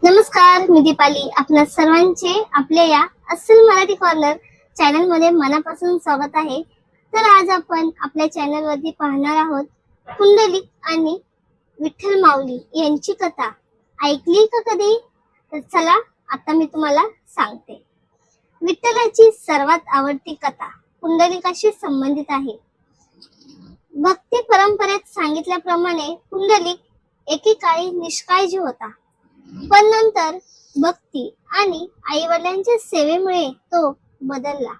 नमस्कार, मी दीपाली. आपल्या सर्वांचे आपल्या या अस्सल मराठी कॉर्नर चॅनल मध्ये मनापासून स्वागत आहे. तर आज आपण आपल्या चॅनल वरती पाहणार आहोत पुंडलिक आणि विठ्ठल माऊली यांची कथा. ऐकली का कधी? तर चला आता मी तुम्हाला सांगते. विठ्ठलाची सर्वात आवडती कथा पुंडलिकाशी संबंधित आहे. भक्ती परंपरेत सांगितल्याप्रमाणे पुंडलिक एकेकाळी निष्काळजी होता, पण नंतर भक्ती आणि आई वडिलांच्या सेवेमुळे तो बदलला.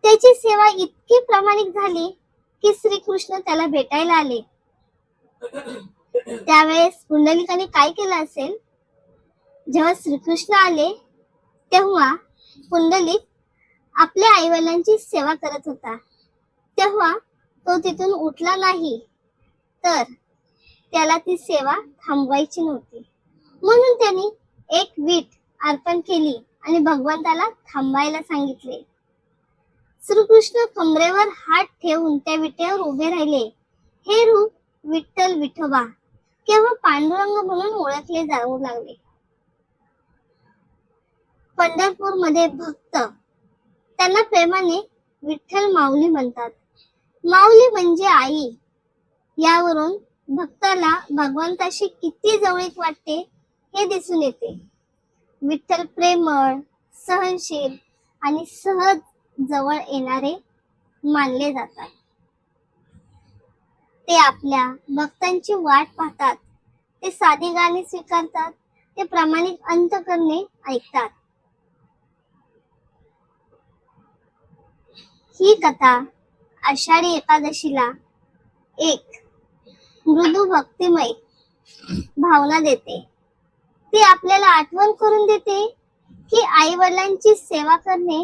त्याची सेवा इतकी प्रामाणिक झाली की श्रीकृष्ण त्याला भेटायला आले. त्यावेळेस पुंडलिकाने काय केलं असेल? जेव्हा श्रीकृष्ण आले तेव्हा पुंडलिक आपल्या आई वडिलांची सेवा करत होता. तेव्हा तो तिथून उठला नाही, तर त्याला ती सेवा थांबवायची नव्हती. म्हणून त्यांनी एक वीट अर्पण केली आणि भगवंताला थांबायला सांगितले. श्रीकृष्ण कमरेवर हात ठेवून त्या विटेवर उभे राहिले. हे रूप विठ्ठल विठोबा किंवा पांडुरंग म्हणून ओळखले जाऊ लागले. पंढरपूर मध्ये भक्त त्यांना प्रेमाने विठ्ठल माऊली म्हणतात. माऊली म्हणजे आई. यावरून भक्ताला भगवंताशी किती जवळीक वाटते हे दिसून येते. विठ्ठल प्रेमळ, सहनशील आणि सहज जवळ येणारे मानले जातात. ते आपल्या भक्तांची वाट पाहतात. ते साधी गाणी स्वीकारतात. ते प्रामाणिक अंतःकरणे ऐकतात. ही कथा आषाढी एकादशीला एक मृदू भक्तिमय भावना देते. ती आपल्याला आठवण करून देते की आई वडिलांची सेवा करणे,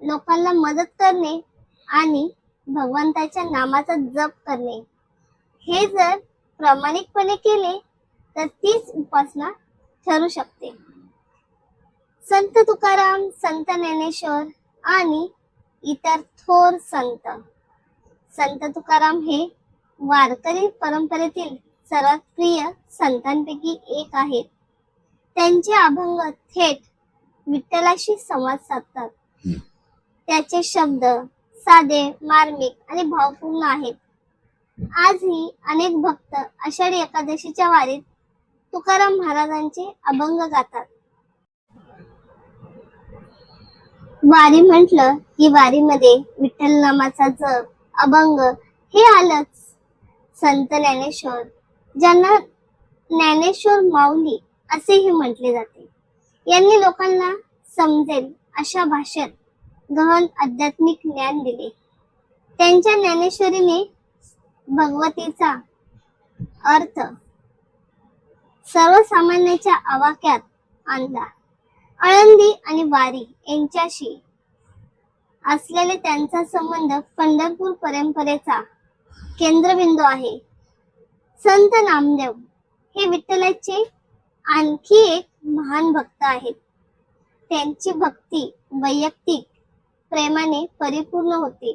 लोकांना मदत करणे आणि भगवंताच्या नामाचा जप करणे हे जर प्रामाणिकपणे केले तर तीच उपासना ठरू शकते. संत तुकाराम, संत ज्ञानेश्वर आणि इतर थोर संत. संत तुकाराम हे वारकरी परंपरेतील सर्वात प्रिय संतांपैकी एक आहेत. त्यांचे अभंग थेट विठ्ठलाशी संवाद साधतात. त्याचे शब्द साधे, मार्मिक आणि भावपूर्ण आहेत. आजही अनेक भक्त आषाढी एकादशीच्या वारीत तुकाराम महाराजांचे अभंग गातात. वारी म्हटलं की वारीमध्ये विठ्ठल नामाचा जप, अभंग हे आलंच. संत ज्ञानेश्वर, ज्यांना ज्ञानेश्वर माऊली असेही म्हटले जाते, यांनी लोकांना समजेल अशा भाषेत गहन आध्यात्मिक ज्ञान दिले. त्यांच्या ज्ञानेश्वरीने भगवतीचा अर्थ सर्वसामान्यांच्या आवाक्यात आणला. आळंदी आणि वारी यांच्याशी असलेले त्यांचा संबंध पंढरपूर परंपरेचा केंद्रबिंदू आहे. संत नामदेव हे विठ्ठलाचे आणखी एक महान भक्त आहेत. त्यांची भक्ती वैयक्तिक प्रेमाने परिपूर्ण होती.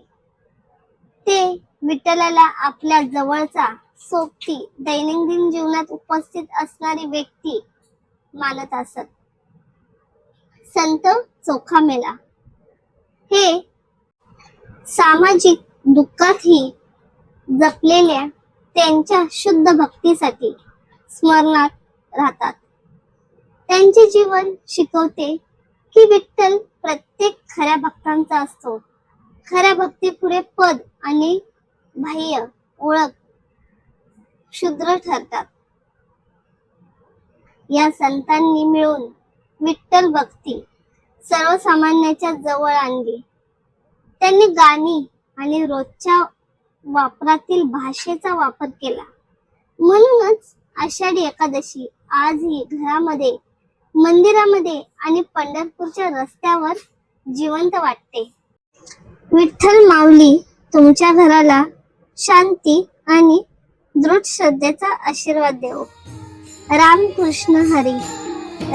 ते विठ्ठलाला आपल्या जवळचा, सोबती, दैनंदिन जीवनात उपस्थित असणारी व्यक्ती मानत असत. संत चोखामेला हे सामाजिक दुःखातही जपलेल्या त्यांच्या शुद्ध भक्तीसाठी स्मरणात राहतात. त्यांचे जीवन शिकवते की विठ्ठल प्रत्येक खऱ्या भक्तांचा असतो. खऱ्या भक्तीपुढे पद आणि बाह्य ओळख क्षुद्र ठरतात. या संतांनी मिळून विठ्ठल भक्ती सर्वसामान्यांच्या जवळ आणली. त्यांनी गाणी आणि रोजच्या वापरातील भाषेचा वापर केला. म्हणूनच आषाढी एकादशी आजही घरामध्ये, मंदिरामध्ये आणि पंढरपूरच्या रस्त्यावर जिवंत वाटते. विठ्ठल माऊली तुमच्या घराला शांती आणि दृढ श्रद्धेचा आशीर्वाद देवो. रामकृष्ण हरी,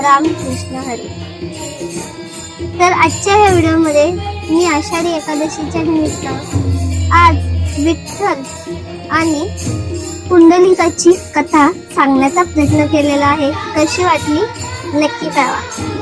रामकृष्ण हरी. तर आजच्या या व्हिडिओमध्ये मी आषाढी एकादशीच्या निमित्त आज विठ्ठल आणि पुंडलिकाची कथा सांगण्याचा प्रयत्न केलेला आहे. कशी वाटली नक्की पाहावा.